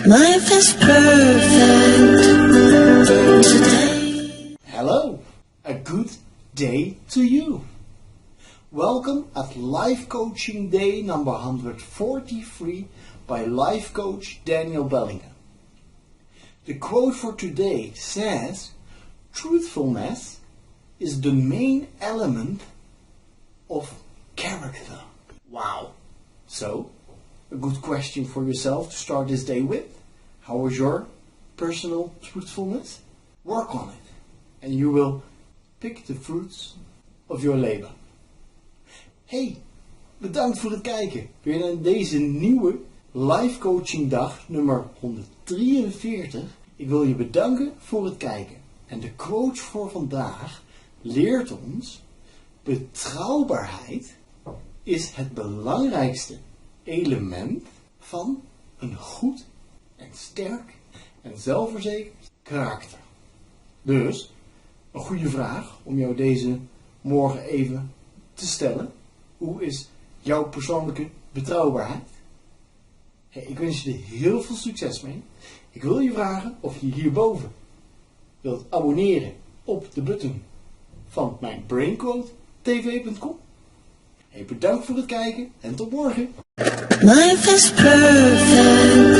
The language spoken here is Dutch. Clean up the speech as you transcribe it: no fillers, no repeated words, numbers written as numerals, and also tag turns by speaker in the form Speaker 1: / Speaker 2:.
Speaker 1: Life is perfect today.
Speaker 2: Hello, a good day to you. Welcome at Life Coaching Day number 143 by Life Coach Daniel Bellinger. The quote for today says, truthfulness is the main element of character. Wow. So, a good question for yourself to start this day with. How is your personal truthfulness? Work on it. And you will pick the fruits of your labor. Hey, bedankt voor het kijken. Weer naar deze nieuwe live coaching dag nummer 143. Ik wil je bedanken voor het kijken. En de quote voor vandaag leert ons: betrouwbaarheid is het belangrijkste element van een goed en sterk en zelfverzekerd karakter. Dus, een goede vraag om jou deze morgen even te stellen. Hoe is jouw persoonlijke betrouwbaarheid? Hey, ik wens je er heel veel succes mee. Ik wil je vragen of je hierboven wilt abonneren op de button van mijn brainquotetv.com. Hey, bedankt voor het kijken en tot morgen.
Speaker 1: Life is perfect